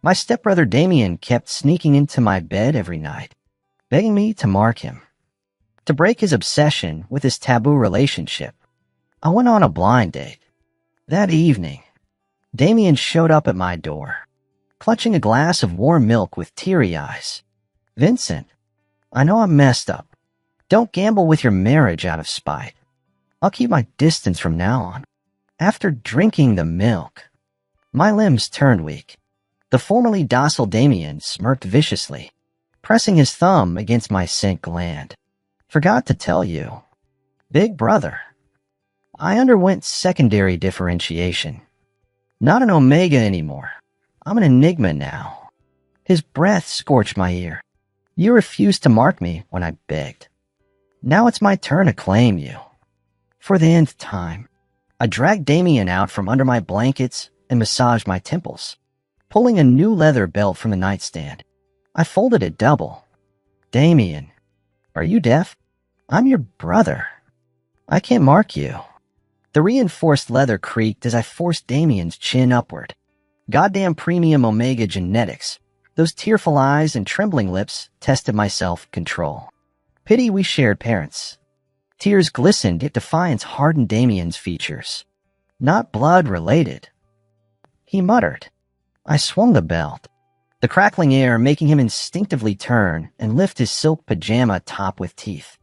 My stepbrother Damien kept sneaking into my bed every night, begging me to mark him. To break his obsession with his taboo relationship, I went on a blind date. That evening, Damien showed up at my door, clutching a glass of warm milk with teary eyes. "Vincent, I know I'm messed up. Don't gamble with your marriage out of spite. I'll keep my distance from now on." After drinking the milk, my limbs turned weak. The formerly docile Damien smirked viciously, pressing his thumb against my sink gland. "Forgot to tell you, big brother, I underwent secondary differentiation. Not an Omega anymore. I'm an Enigma now." His breath scorched my ear. "You refused to mark me when I begged. Now it's my turn to claim you." For the nth time, I dragged Damien out from under my blankets and massaged my temples, pulling a new leather belt from the nightstand. I folded it double. "Damien, are you deaf? I'm your brother. I can't mark you." The reinforced leather creaked as I forced Damien's chin upward. Goddamn premium Omega genetics. Those tearful eyes and trembling lips tested my self-control. Pity we shared parents. Tears glistened, yet defiance hardened Damien's features. "Not blood-related," he muttered. I swung the belt, the crackling air making him instinctively turn and lift his silk pajama top with teeth.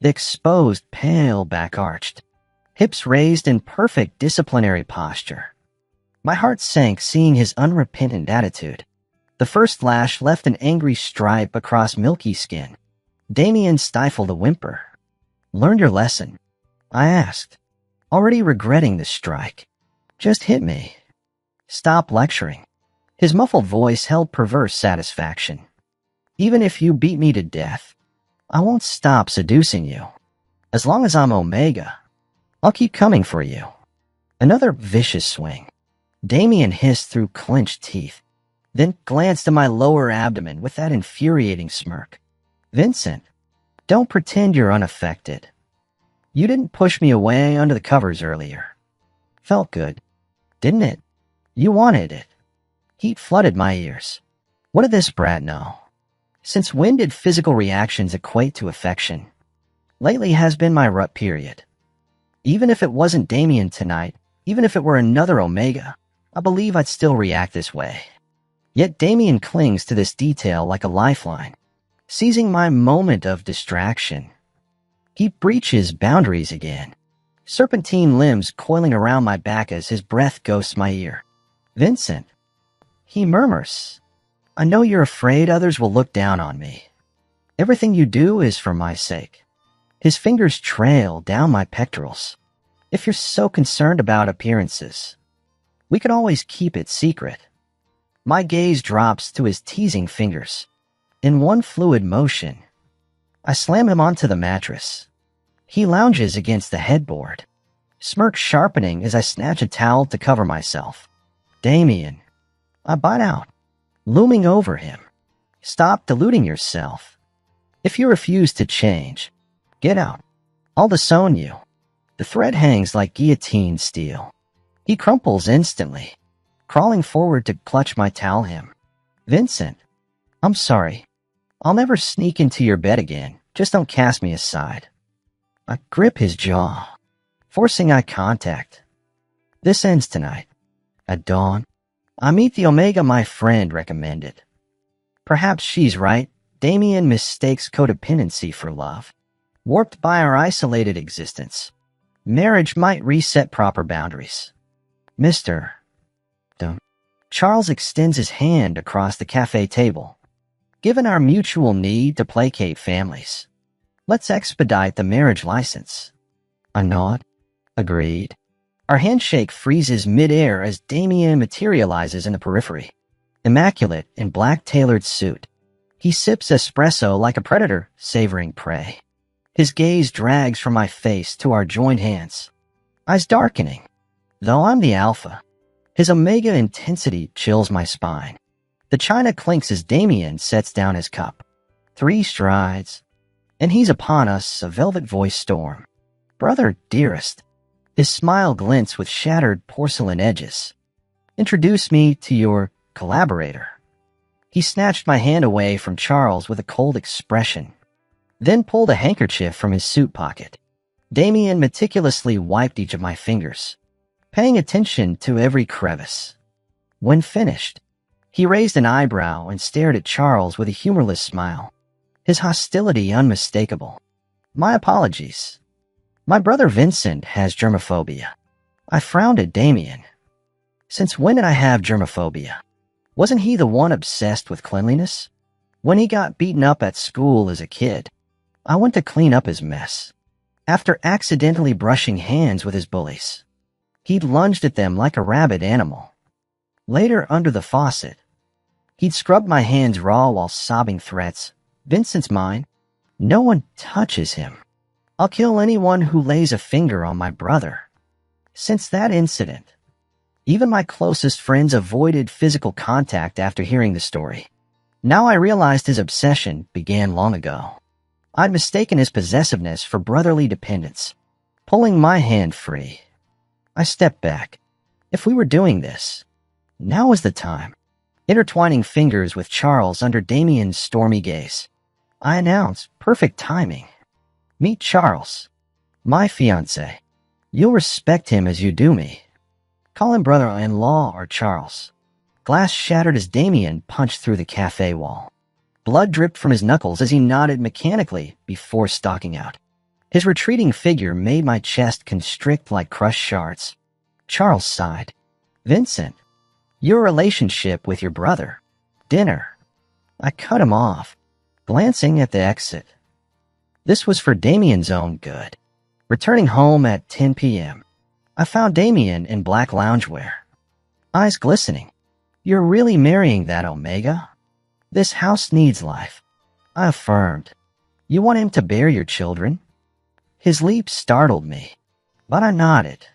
The exposed, pale back arched, hips raised in perfect disciplinary posture. My heart sank seeing his unrepentant attitude. The first lash left an angry stripe across milky skin. Damien stifled a whimper. "Learned your lesson?" I asked, already regretting the strike. "Just hit me. Stop lecturing." His muffled voice held perverse satisfaction. "Even if you beat me to death, I won't stop seducing you. As long as I'm Omega, I'll keep coming for you." Another vicious swing. Damien hissed through clenched teeth, then glanced at my lower abdomen with that infuriating smirk. "Vincent, don't pretend you're unaffected. You didn't push me away under the covers earlier. Felt good, didn't it? You wanted it." Heat flooded my ears. What did this brat know? Since when did physical reactions equate to affection? Lately has been my rut period. Even if it wasn't Damien tonight, even if it were another Omega, I believe I'd still react this way. Yet Damien clings to this detail like a lifeline, seizing my moment of distraction. He breaches boundaries again, serpentine limbs coiling around my back as his breath ghosts my ear. "Vincent," he murmurs, "I know you're afraid others will look down on me. Everything you do is for my sake." His fingers trail down my pectorals. "If you're so concerned about appearances, we could always keep it secret." My gaze drops to his teasing fingers. In one fluid motion, I slam him onto the mattress. He lounges against the headboard, smirk sharpening as I snatch a towel to cover myself. "Damien," I bite out, looming over him. "Stop deluding yourself. If you refuse to change, get out. I'll disown you." The thread hangs like guillotine steel. He crumples instantly, crawling forward to clutch my towel hem. "Vincent, I'm sorry. I'll never sneak into your bed again. Just don't cast me aside." I grip his jaw, forcing eye contact. "This ends tonight. At dawn, I meet the Omega my friend recommended." Perhaps she's right. Damien mistakes codependency for love, warped by our isolated existence. Marriage might reset proper boundaries. "Mr. Don't." Charles extends his hand across the cafe table. "Given our mutual need to placate families, let's expedite the marriage license." I nod. Agreed. Our handshake freezes mid-air as Damien materializes in the periphery, immaculate in black-tailored suit. He sips espresso like a predator savoring prey. His gaze drags from my face to our joined hands, eyes darkening. Though I'm the alpha, his Omega intensity chills my spine. The china clinks as Damien sets down his cup. 3 strides, and he's upon us, a velvet voice storm. "Brother dearest." His smile glints with shattered porcelain edges. "Introduce me to your collaborator." He snatched my hand away from Charles with a cold expression, then pulled a handkerchief from his suit pocket. Damien meticulously wiped each of my fingers, paying attention to every crevice. When finished, he raised an eyebrow and stared at Charles with a humorless smile, his hostility unmistakable. My apologies. My brother Vincent has germophobia. I frowned at Damien. Since when did I have germophobia? Wasn't he the one obsessed with cleanliness? When he got beaten up at school as a kid, I went to clean up his mess. After accidentally brushing hands with his bullies, he'd lunged at them like a rabid animal. Later, under the faucet, he'd scrubbed my hands raw while sobbing threats. Vincent's mine. No one touches him. I'll kill anyone who lays a finger on my brother. Since that incident, even my closest friends avoided physical contact after hearing the story. Now I realized his obsession began long ago. I'd mistaken his possessiveness for brotherly dependence, pulling my hand free. I stepped back. If we were doing this, now was the time. Intertwining fingers with Charles under Damien's stormy gaze, I announced, perfect timing. Meet Charles, my fiancé. You'll respect him as you do me. Call him brother-in-law or Charles. Glass shattered as Damien punched through the cafe wall. Blood dripped from his knuckles as he nodded mechanically before stalking out. His retreating figure made my chest constrict like crushed shards. Charles sighed. Vincent, your relationship with your brother. Dinner. I cut him off, glancing at the exit. This was for Damien's own good. Returning home at 10 p.m., I found Damien in black loungewear, eyes glistening. You're really marrying that Omega? This house needs life, I affirmed. You want him to bear your children? His leap startled me, but I nodded.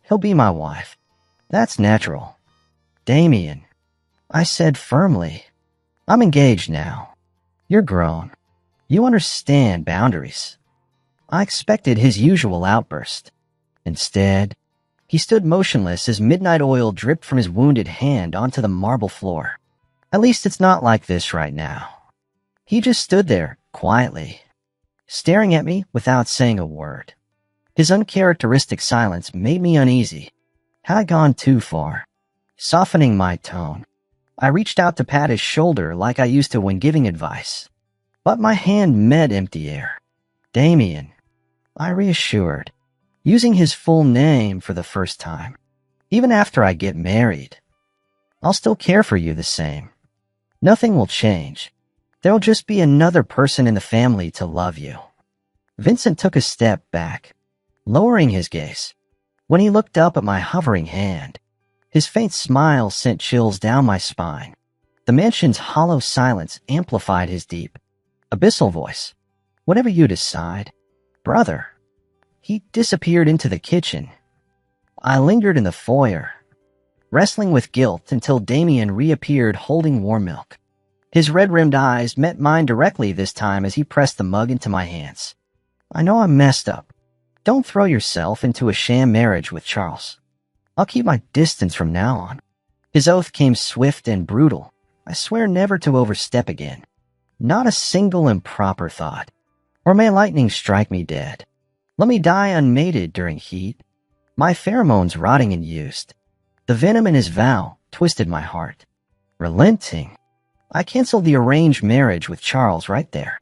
He'll be my wife. That's natural. Damien, I said firmly, I'm engaged now. You're grown. You understand boundaries. I expected his usual outburst. Instead, he stood motionless as midnight oil dripped from his wounded hand onto the marble floor. At least it's not like this right now. He just stood there, quietly, staring at me without saying a word. His uncharacteristic silence made me uneasy. Had I gone too far? Softening my tone, I reached out to pat his shoulder like I used to when giving advice. But my hand met empty air. Damien, I reassured, using his full name for the first time. Even after I get married, I'll still care for you the same. Nothing will change. There'll just be another person in the family to love you. Vincent took a step back, lowering his gaze. When he looked up at my hovering hand, his faint smile sent chills down my spine. The mansion's hollow silence amplified his deep, abyssal voice. Whatever you decide, brother. He disappeared into the kitchen. I lingered in the foyer, wrestling with guilt until Damien reappeared holding warm milk. His red-rimmed eyes met mine directly this time as he pressed the mug into my hands. I know I messed up. Don't throw yourself into a sham marriage with Charles. I'll keep my distance from now on. His oath came swift and brutal. I swear never to overstep again. Not a single improper thought. Or may lightning strike me dead. Let me die unmated during heat. My pheromones rotting and used. The venom in his vow twisted my heart. Relenting, I canceled the arranged marriage with Charles right there.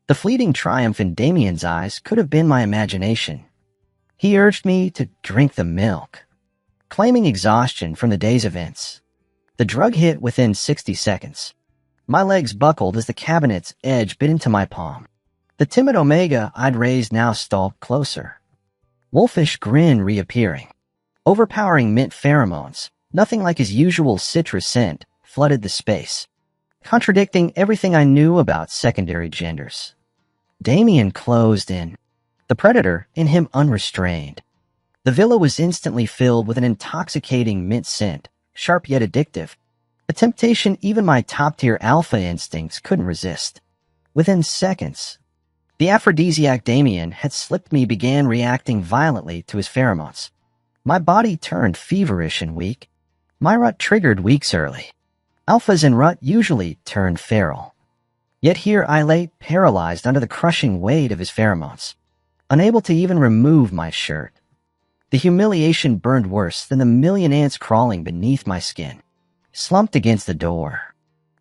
The fleeting triumph in Damien's eyes could have been my imagination. He urged me to drink the milk, claiming exhaustion from the day's events. The drug hit within 60 seconds. My legs buckled as the cabinet's edge bit into my palm. The timid Omega I'd raised now stalked closer. Wolfish grin reappearing. Overpowering mint pheromones, nothing like his usual citrus scent, flooded the space, contradicting everything I knew about secondary genders. Damien closed in, the predator in him unrestrained. The villa was instantly filled with an intoxicating mint scent, sharp yet addictive, a temptation even my top-tier alpha instincts couldn't resist. Within seconds, the aphrodisiac Damien had slipped me began reacting violently to his pheromones. My body turned feverish and weak. My rut triggered weeks early. Alphas in rut usually turn feral. Yet here I lay paralyzed under the crushing weight of his pheromones, unable to even remove my shirt. The humiliation burned worse than the million ants crawling beneath my skin. Slumped against the door,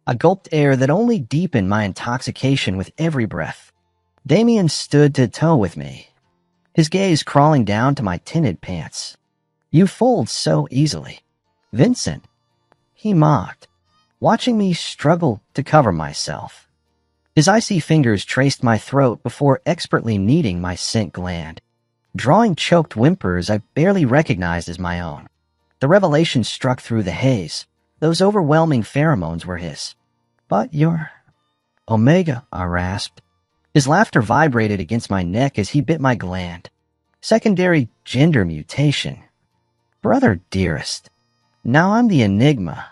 I gulped air that only deepened my intoxication with every breath. Damien stood to toe with me, his gaze crawling down to my tinted pants. "You fold so easily, Vincent," he mocked, watching me struggle to cover myself. His icy fingers traced my throat before expertly kneading my scent gland, drawing choked whimpers I barely recognized as my own. The revelation struck through the haze. Those overwhelming pheromones were his. "But you're Omega," I rasped. His laughter vibrated against my neck as he bit my gland. Secondary gender mutation. "Brother dearest, now I'm the enigma."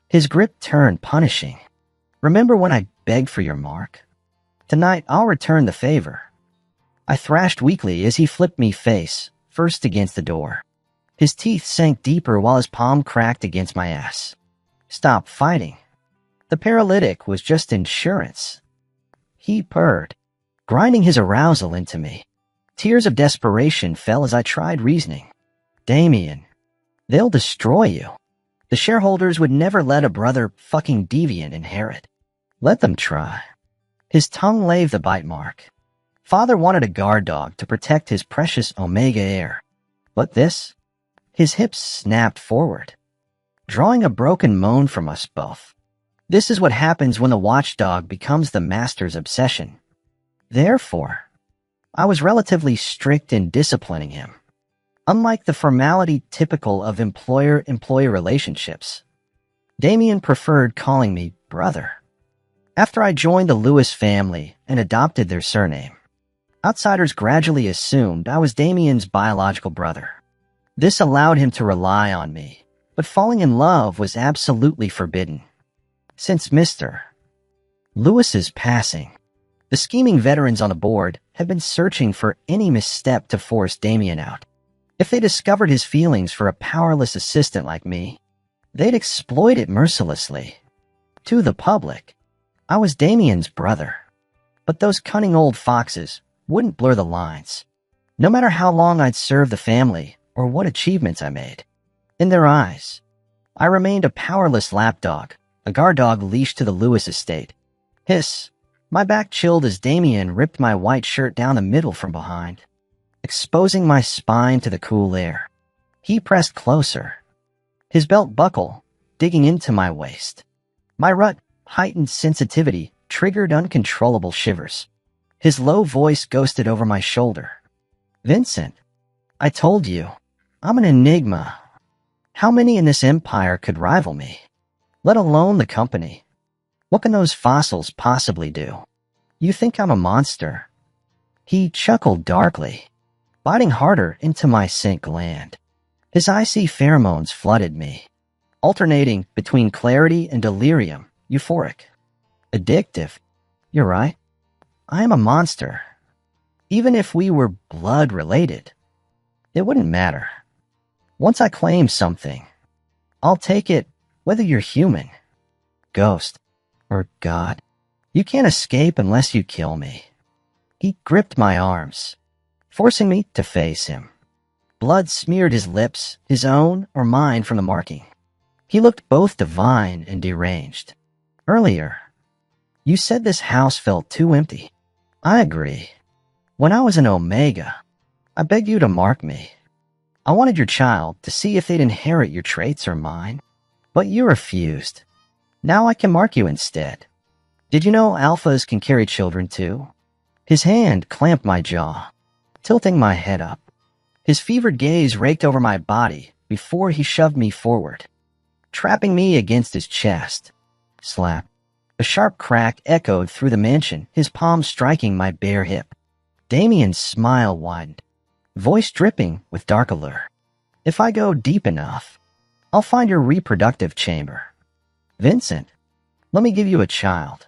His grip turned punishing. "Remember when I begged for your mark? Tonight I'll return the favor." I thrashed weakly as he flipped me face first against the door. His teeth sank deeper while his palm cracked against my ass. "Stop fighting. The paralytic was just insurance." He purred, grinding his arousal into me. Tears of desperation fell as I tried reasoning. "Damien, they'll destroy you. The shareholders would never let a brother fucking deviant inherit. Let them try." His tongue lay the bite mark. Father wanted a guard dog to protect his precious Omega heir. But this? His hips snapped forward, drawing a broken moan from us both. This is what happens when the watchdog becomes the master's obsession. Therefore, I was relatively strict in disciplining him. Unlike the formality typical of employer-employee relationships, Damien preferred calling me brother. After I joined the Lewis family and adopted their surname, outsiders gradually assumed I was Damien's biological brother. This allowed him to rely on me, but falling in love was absolutely forbidden. Since Mr. Lewis's passing, the scheming veterans on the board have been searching for any misstep to force Damien out. If they discovered his feelings for a powerless assistant like me, they'd exploit it mercilessly. To the public, I was Damien's brother, but those cunning old foxes wouldn't blur the lines, no matter how long I'd served the family or what achievements I made. In their eyes, I remained a powerless lapdog, a guard dog leashed to the Lewis estate. Hiss. My back chilled as Damien ripped my white shirt down the middle from behind, exposing my spine to the cool air. He pressed closer, his belt buckle digging into my waist. My heightened sensitivity triggered uncontrollable shivers. His low voice ghosted over my shoulder. "Vincent, I told you, I'm an enigma. How many in this empire could rival me? Let alone the company. What can those fossils possibly do? You think I'm a monster?" He chuckled darkly, biting harder into my scent gland. His icy pheromones flooded me, alternating between clarity and delirium, euphoric. Addictive. You're right. I am a monster. Even if we were blood-related, it wouldn't matter. Once I claim something, I'll take it whether you're human, ghost, or God. You can't escape unless you kill me. He gripped my arms, forcing me to face him. Blood smeared his lips, his own or mine from the marking. He looked both divine and deranged. "Earlier, you said this house felt too empty." I agree. When I was an Omega, I begged you to mark me. I wanted your child to see if they'd inherit your traits or mine, but you refused. Now I can mark you instead. Did you know alphas can carry children too? His hand clamped my jaw, tilting my head up. His fevered gaze raked over my body before he shoved me forward, trapping me against his chest. Slap. A sharp crack echoed through the mansion, his palm striking my bare hip. Damien's smile widened, voice dripping with dark allure. "If I go deep enough, I'll find your reproductive chamber. Vincent, let me give you a child.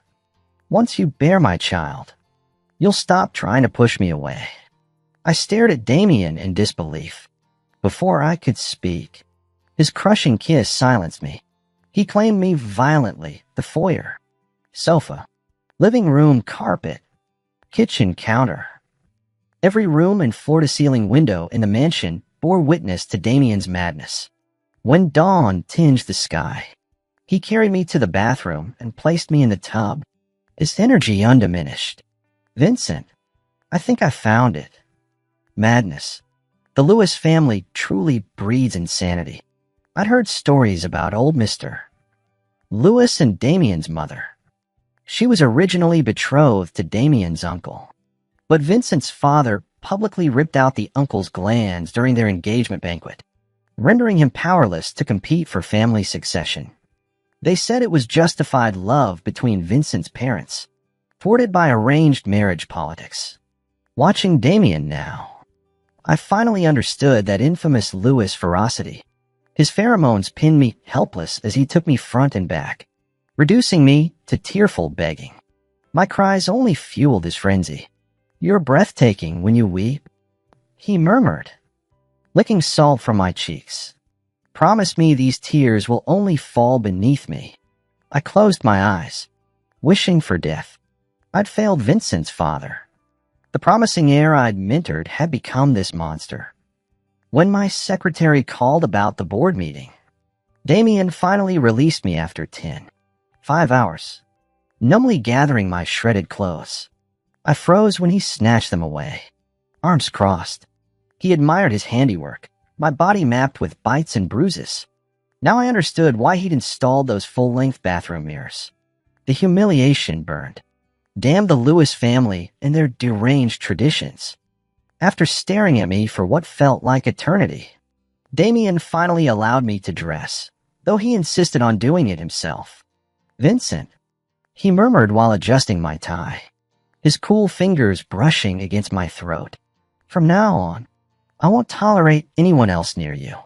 Once you bear my child, you'll stop trying to push me away." I stared at Damien in disbelief. Before I could speak, his crushing kiss silenced me. He claimed me violently. The foyer, sofa, living room carpet, kitchen counter. Every room and floor-to-ceiling window in the mansion bore witness to Damien's madness. When dawn tinged the sky, he carried me to the bathroom and placed me in the tub, his energy undiminished. Vincent, I think I found it. Madness. The Lewis family truly breeds insanity. I'd heard stories about old Mr. Lewis and Damien's mother. She was originally betrothed to Damien's uncle, but Vincent's father publicly ripped out the uncle's glands during their engagement banquet, rendering him powerless to compete for family succession. They said it was justified love between Vincent's parents, thwarted by arranged marriage politics. Watching Damien now, I finally understood that infamous Lewis ferocity. His pheromones pinned me helpless as he took me front and back, reducing me to tearful begging. My cries only fueled his frenzy. "You're breathtaking when you weep," he murmured, licking salt from my cheeks. "Promise me these tears will only fall beneath me." I closed my eyes, wishing for death. I'd failed Vincent's father. The promising heir I'd mentored had become this monster. When my secretary called about the board meeting, Damien finally released me after 5 hours, numbly gathering my shredded clothes. I froze when he snatched them away, arms crossed. He admired his handiwork, my body mapped with bites and bruises. Now I understood why he'd installed those full-length bathroom mirrors. The humiliation burned. Damn the Lewis family and their deranged traditions. After staring at me for what felt like eternity, Damien finally allowed me to dress, though he insisted on doing it himself. "Vincent," he murmured while adjusting my tie, his cool fingers brushing against my throat. "From now on, I won't tolerate anyone else near you.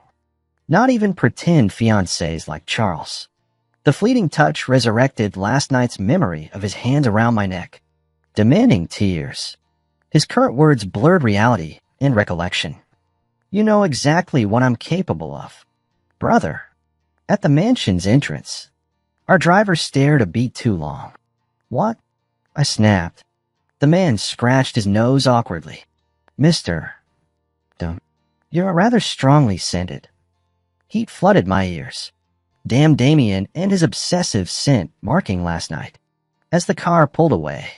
Not even pretend fiancés like Charles." The fleeting touch resurrected last night's memory of his hands around my neck, demanding tears. His current words blurred reality and recollection. "You know exactly what I'm capable of, brother." At the mansion's entrance, our driver stared a beat too long. "What?" I snapped. The man scratched his nose awkwardly. "Mr. Dum, you're rather strongly scented." Heat flooded my ears. Damn Damien and his obsessive scent marking last night. As the car pulled away,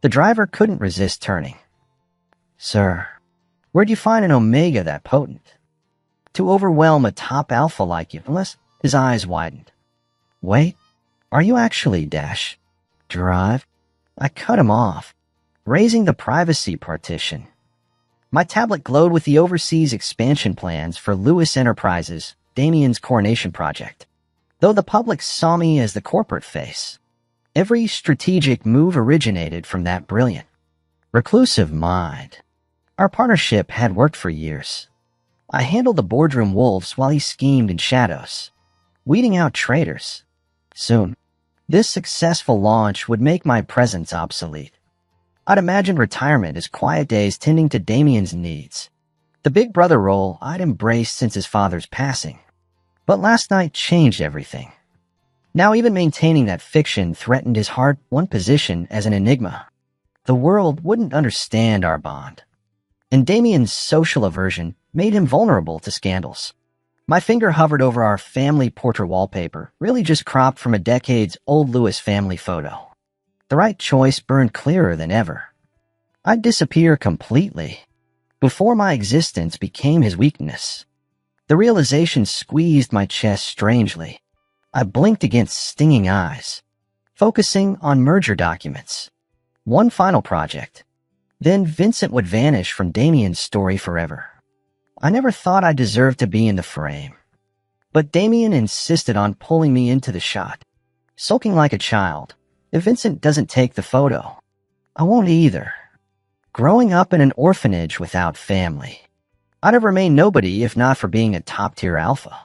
the driver couldn't resist turning. "Sir, where'd you find an Omega that potent to overwhelm a top alpha like you?" Unless his eyes widened. "Wait, are you actually Dash Drive?" I cut him off, raising the privacy partition. My tablet glowed with the overseas expansion plans for Lewis Enterprises, Damien's coronation project. Though the public saw me as the corporate face, every strategic move originated from that brilliant, reclusive mind. Our partnership had worked for years. I handled the boardroom wolves while he schemed in shadows, weeding out traitors. Soon, this successful launch would make my presence obsolete. I'd imagined retirement as quiet days tending to Damien's needs, the big brother role I'd embraced since his father's passing. But last night changed everything. Now even maintaining that fiction threatened his hard-won position as an enigma. The world wouldn't understand our bond, and Damien's social aversion made him vulnerable to scandals. My finger hovered over our family portrait wallpaper, really just cropped from a decades-old Lewis family photo. The right choice burned clearer than ever. I'd disappear completely before my existence became his weakness. The realization squeezed my chest strangely. I blinked against stinging eyes, focusing on merger documents. One final project. Then Vincent would vanish from Damien's story forever. I never thought I deserved to be in the frame. But Damien insisted on pulling me into the shot, sulking like a child. "If Vincent doesn't take the photo, I won't either." Growing up in an orphanage without family, I'd have remained nobody if not for being a top-tier alpha.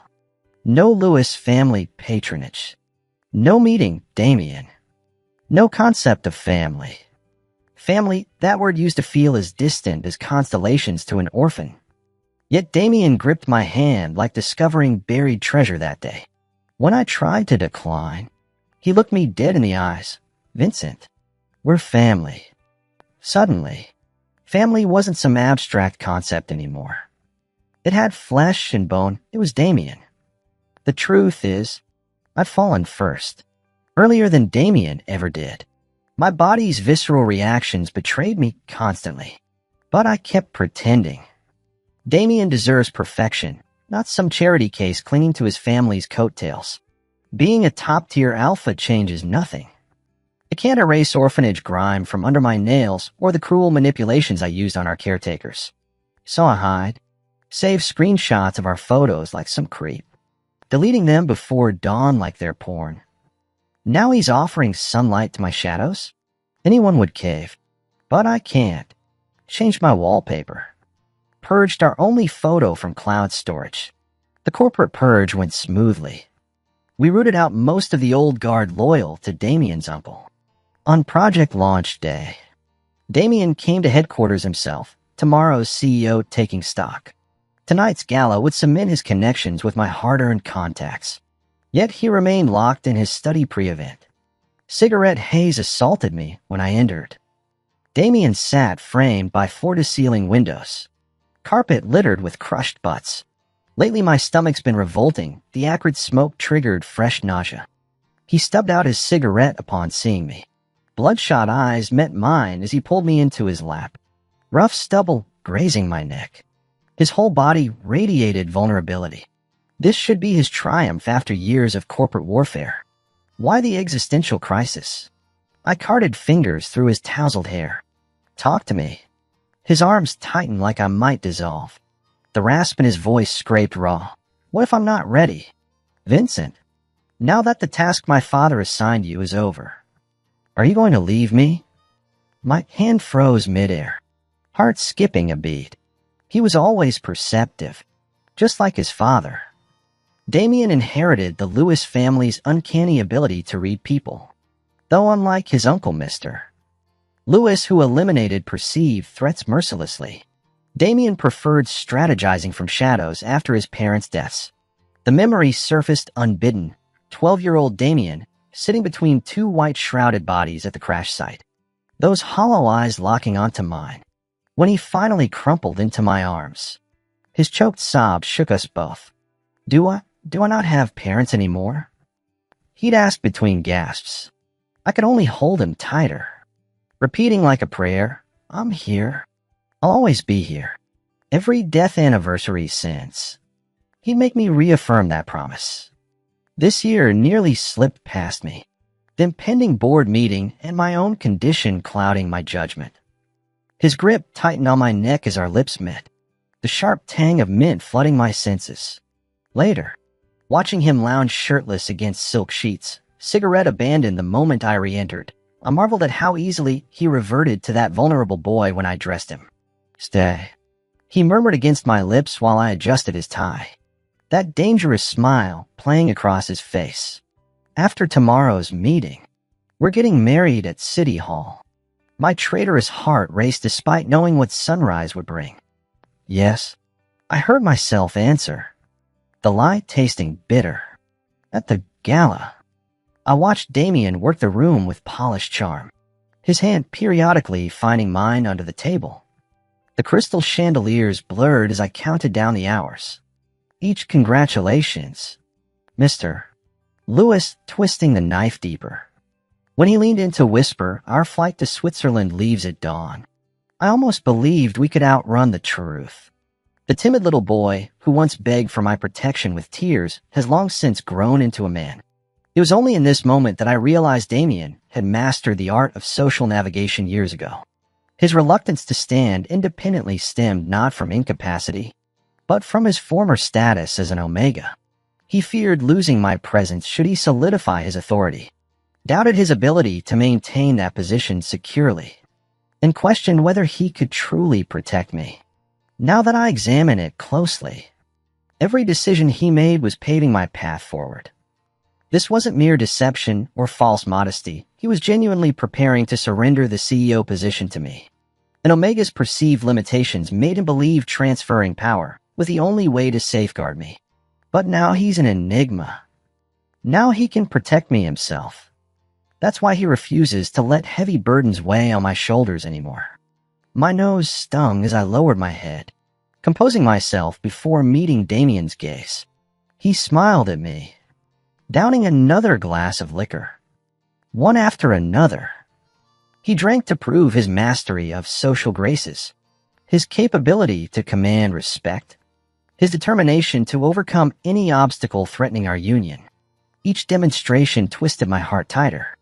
No Lewis family patronage. No meeting Damien. No concept of family. Family, that word used to feel as distant as constellations to an orphan. Yet Damien gripped my hand like discovering buried treasure that day. When I tried to decline, he looked me dead in the eyes. "Vincent, we're family." Suddenly, family wasn't some abstract concept anymore. It had flesh and bone. It was Damien. The truth is, I'd fallen first, earlier than Damien ever did. My body's visceral reactions betrayed me constantly, but I kept pretending. Damien deserves perfection, not some charity case clinging to his family's coattails. Being a top-tier alpha changes nothing. It can't erase orphanage grime from under my nails or the cruel manipulations I used on our caretakers. So I hide, save screenshots of our photos like some creep, deleting them before dawn like they're porn. Now he's offering sunlight to my shadows? Anyone would cave, but I can't. Changed my wallpaper. Purged our only photo from cloud storage. The corporate purge went smoothly. We rooted out most of the old guard loyal to Damien's uncle. On project launch day, Damien came to headquarters himself, tomorrow's CEO taking stock. Tonight's gala would cement his connections with my hard-earned contacts. Yet he remained locked in his study pre-event. Cigarette haze assaulted me when I entered. Damien sat framed by floor-to-ceiling windows. Carpet littered with crushed butts. Lately my stomach's been revolting. The acrid smoke triggered fresh nausea. He stubbed out his cigarette upon seeing me. Bloodshot eyes met mine as he pulled me into his lap. Rough stubble grazing my neck. His whole body radiated vulnerability. This should be his triumph after years of corporate warfare. Why the existential crisis? I carted fingers through his tousled hair. "Talk to me." His arms tightened like I might dissolve. The rasp in his voice scraped raw. "What if I'm not ready?" "Vincent, now that the task my father assigned you is over, are you going to leave me?" My hand froze midair, heart skipping a beat. He was always perceptive, just like his father. Damien inherited the Lewis family's uncanny ability to read people, though unlike his uncle Mr. Lewis, who eliminated perceived threats mercilessly, Damien preferred strategizing from shadows after his parents' deaths. The memory surfaced unbidden. 12-year-old Damien, sitting between two white-shrouded bodies at the crash site. Those hollow eyes locking onto mine. When he finally crumpled into my arms, his choked sob shook us both. Do I not have parents anymore?" He'd asked between gasps. I could only hold him tighter, repeating like a prayer, "I'm here. I'll always be here." Every death anniversary since. He'd make me reaffirm that promise. This year nearly slipped past me, the impending board meeting and my own condition clouding my judgment. His grip tightened on my neck as our lips met, the sharp tang of mint flooding my senses. Later, watching him lounge shirtless against silk sheets, cigarette abandoned the moment I re-entered, I marveled at how easily he reverted to that vulnerable boy when I dressed him. "Stay," he murmured against my lips while I adjusted his tie. That dangerous smile playing across his face. "After tomorrow's meeting, we're getting married at City Hall." My traitorous heart raced despite knowing what sunrise would bring. "Yes," I heard myself answer, the lie tasting bitter. At the gala, I watched Damien work the room with polished charm, his hand periodically finding mine under the table. The crystal chandeliers blurred as I counted down the hours. Each congratulations, Mr. Lewis twisting the knife deeper. When he leaned in to whisper, "Our flight to Switzerland leaves at dawn," I almost believed we could outrun the truth. The timid little boy who once begged for my protection with tears has long since grown into a man. It was only in this moment that I realized Damien had mastered the art of social navigation years ago. His reluctance to stand independently stemmed not from incapacity, but from his former status as an Omega. He feared losing my presence should he solidify his authority, doubted his ability to maintain that position securely, and questioned whether he could truly protect me. Now that I examine it closely, every decision he made was paving my path forward. This wasn't mere deception or false modesty. He was genuinely preparing to surrender the CEO position to me. And Omega's perceived limitations made him believe transferring power was the only way to safeguard me. But now he's an enigma. Now he can protect me himself. That's why he refuses to let heavy burdens weigh on my shoulders anymore. My nose stung as I lowered my head, composing myself before meeting Damien's gaze. He smiled at me, downing another glass of liquor, one after another. He drank to prove his mastery of social graces, his capability to command respect, his determination to overcome any obstacle threatening our union. Each demonstration twisted my heart tighter.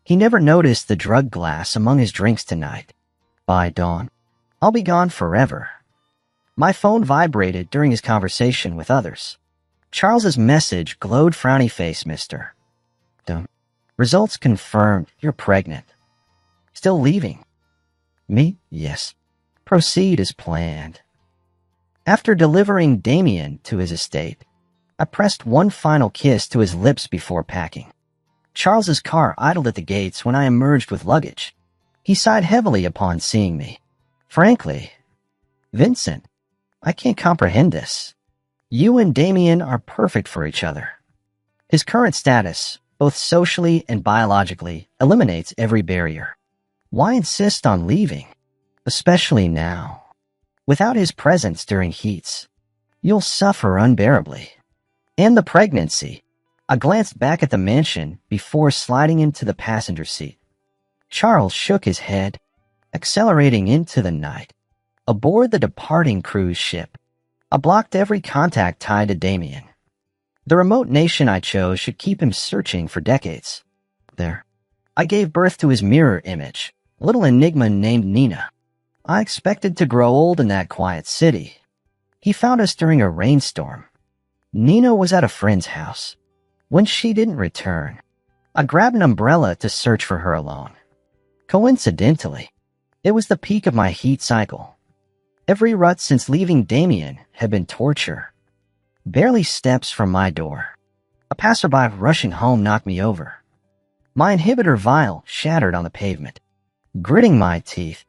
He never noticed the drug glass among his drinks tonight. By dawn, I'll be gone forever. My phone vibrated during his conversation with others. Charles's message glowed. Frowny face, mister. Dumb. Results confirmed. You're pregnant. Still leaving? Me? Yes. Proceed as planned. After delivering Damien to his estate, I pressed one final kiss to his lips before packing. Charles's car idled at the gates when I emerged with luggage. He sighed heavily upon seeing me. Frankly, Vincent, I can't comprehend this. You and Damien are perfect for each other. His current status, both socially and biologically, eliminates every barrier. Why insist on leaving? Especially now. Without his presence during heats, you'll suffer unbearably. And the pregnancy. I glanced back at the mansion before sliding into the passenger seat. Charles shook his head, accelerating into the night. Aboard the departing cruise ship, I blocked every contact tied to Damien. The remote nation I chose should keep him searching for decades. There, I gave birth to his mirror image, a little enigma named Nina. I expected to grow old in that quiet city. He found us during a rainstorm. Nina was at a friend's house. When she didn't return, I grabbed an umbrella to search for her alone. Coincidentally, it was the peak of my heat cycle. Every rut since leaving Damien had been torture. Barely steps from my door, a passerby rushing home knocked me over. My inhibitor vial shattered on the pavement. Gritting my teeth,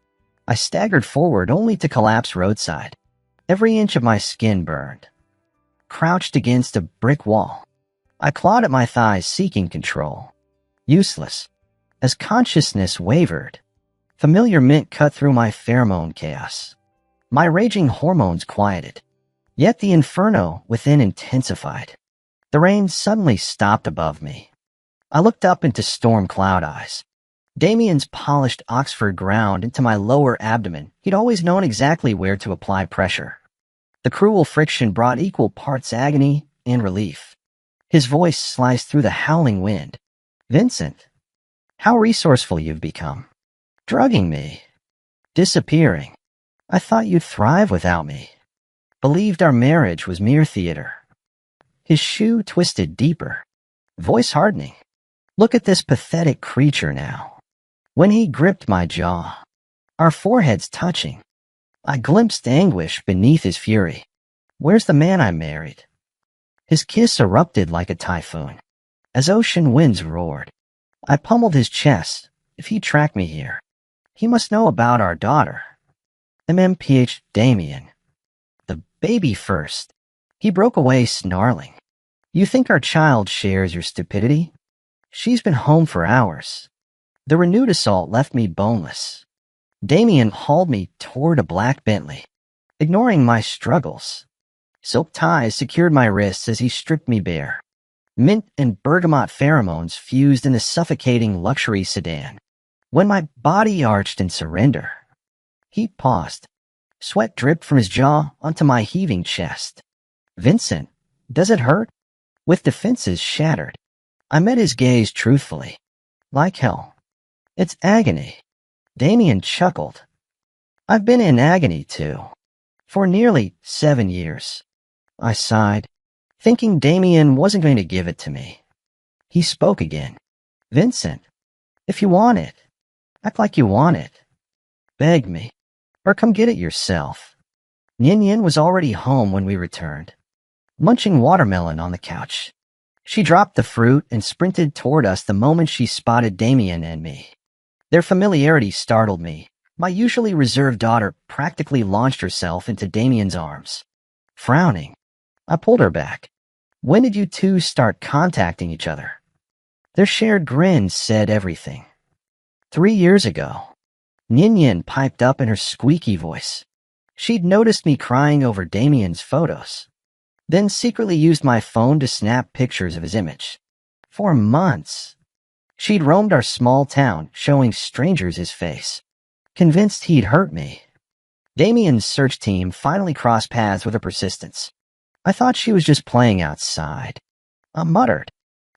I staggered forward only to collapse roadside. Every inch of my skin burned. Crouched against a brick wall, I clawed at my thighs seeking control. Useless. As consciousness wavered, familiar mint cut through my pheromone chaos. My raging hormones quieted, yet the inferno within intensified. The rain suddenly stopped above me. I looked up into storm cloud eyes. Damien's polished Oxford ground into my lower abdomen. He'd always known exactly where to apply pressure. The cruel friction brought equal parts agony and relief. His voice sliced through the howling wind. Vincent, how resourceful you've become. Drugging me. Disappearing. I thought you'd thrive without me. Believed our marriage was mere theater. His shoe twisted deeper. Voice hardening. Look at this pathetic creature now. When he gripped my jaw, our foreheads touching, I glimpsed anguish beneath his fury. Where's the man I married? His kiss erupted like a typhoon. As ocean winds roared, I pummeled his chest. If he tracked me here, he must know about our daughter. MMPH Damien. The baby first. He broke away snarling. You think our child shares your stupidity? She's been home for hours. The renewed assault left me boneless. Damien hauled me toward a black Bentley, ignoring my struggles. Silk ties secured my wrists as he stripped me bare. Mint and bergamot pheromones fused in the suffocating luxury sedan. When my body arched in surrender, he paused. Sweat dripped from his jaw onto my heaving chest. Vincent, does it hurt? With defenses shattered, I met his gaze truthfully. Like hell. It's agony. Damien chuckled. I've been in agony too. For nearly 7 years. I sighed, thinking Damien wasn't going to give it to me. He spoke again. Vincent, if you want it, act like you want it. Beg me, or come get it yourself. Yin Yin was already home when we returned, munching watermelon on the couch. She dropped the fruit and sprinted toward us the moment she spotted Damien and me. Their familiarity startled me. My usually reserved daughter practically launched herself into Damien's arms. Frowning, I pulled her back. When did you two start contacting each other? Their shared grins said everything. 3 years ago. Ninian piped up in her squeaky voice. She'd noticed me crying over Damien's photos, then secretly used my phone to snap pictures of his image. For months, she'd roamed our small town, showing strangers his face, convinced he'd hurt me. Damien's search team finally crossed paths with her persistence. I thought she was just playing outside. I muttered,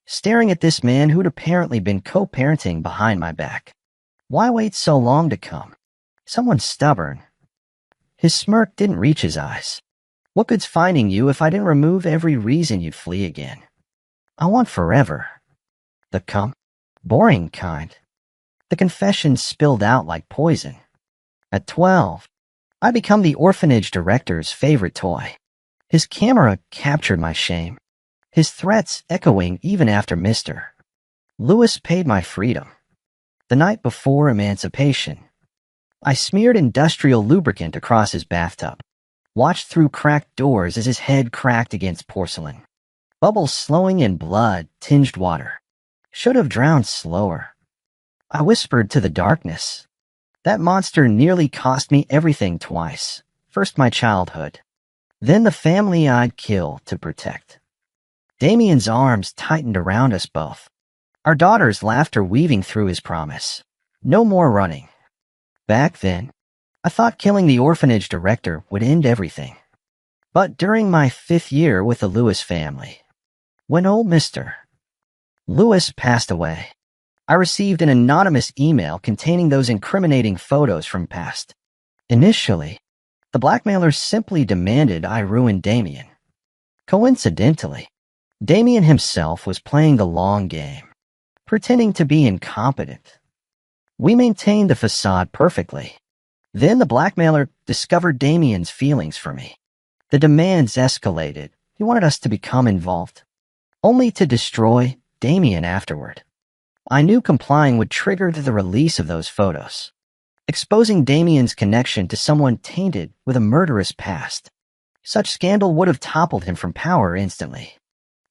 staring at this man who'd apparently been co-parenting behind my back. Why wait so long to come? Someone stubborn. His smirk didn't reach his eyes. What good's finding you if I didn't remove every reason you'd flee again? I want forever. The boring kind. The confession spilled out like poison. At 12, I become the orphanage director's favorite toy. His camera captured my shame, his threats echoing even after Mr. Lewis paid my freedom. The night before emancipation, I smeared industrial lubricant across his bathtub, watched through cracked doors as his head cracked against porcelain. Bubbles slowing in blood-tinged water. Should have drowned slower. I whispered to the darkness. That monster nearly cost me everything twice. First my childhood, then the family I'd kill to protect. Damien's arms tightened around us both, our daughter's laughter weaving through his promise. No more running. Back then, I thought killing the orphanage director would end everything. But during my 5th year with the Lewis family, when old Mr. Lewis passed away, I received an anonymous email containing those incriminating photos from past. Initially, the blackmailer simply demanded I ruin Damien. Coincidentally, Damien himself was playing the long game, pretending to be incompetent. We maintained the facade perfectly. Then the blackmailer discovered Damien's feelings for me. The demands escalated. He wanted us to become involved, only to destroy Damien afterward. I knew complying would trigger the release of those photos, exposing Damien's connection to someone tainted with a murderous past. Such scandal would have toppled him from power instantly.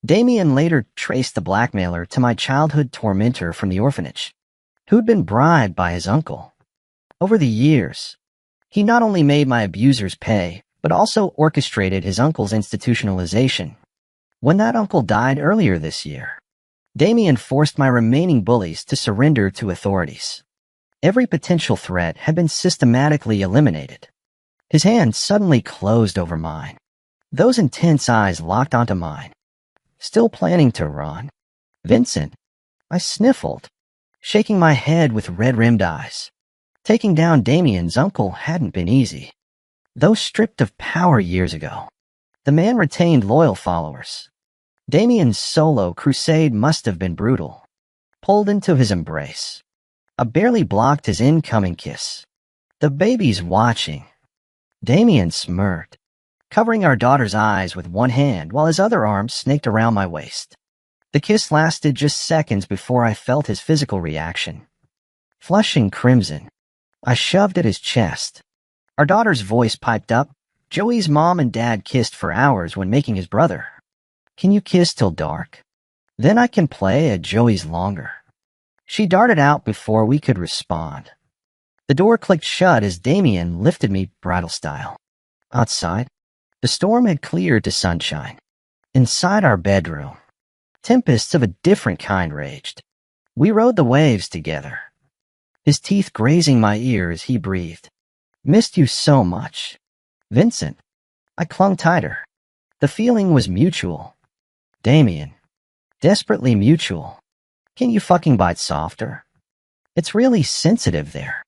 Damien later traced the blackmailer to my childhood tormentor from the orphanage, who'd been bribed by his uncle. Over the years, he not only made my abusers pay, but also orchestrated his uncle's institutionalization. When that uncle died earlier this year, Damien forced my remaining bullies to surrender to authorities. Every potential threat had been systematically eliminated. His hand suddenly closed over mine. Those intense eyes locked onto mine. Still planning to run? Vincent, I sniffled, shaking my head with red-rimmed eyes. Taking down Damien's uncle hadn't been easy. Though stripped of power years ago, the man retained loyal followers. Damien's solo crusade must have been brutal. Pulled into his embrace, I barely blocked his incoming kiss. The baby's watching. Damien smirked, covering our daughter's eyes with one hand while his other arm snaked around my waist. The kiss lasted just seconds before I felt his physical reaction. Flushing crimson, I shoved at his chest. Our daughter's voice piped up. Joey's mom and dad kissed for hours when making his brother. Can you kiss till dark? Then I can play at Joey's longer. She darted out before we could respond. The door clicked shut as Damien lifted me bridal style. Outside, the storm had cleared to sunshine. Inside our bedroom, tempests of a different kind raged. We rode the waves together, his teeth grazing my ear as he breathed. Missed you so much. Vincent. I clung tighter. The feeling was mutual. Damien. Desperately mutual. Can you fucking bite softer? It's really sensitive there.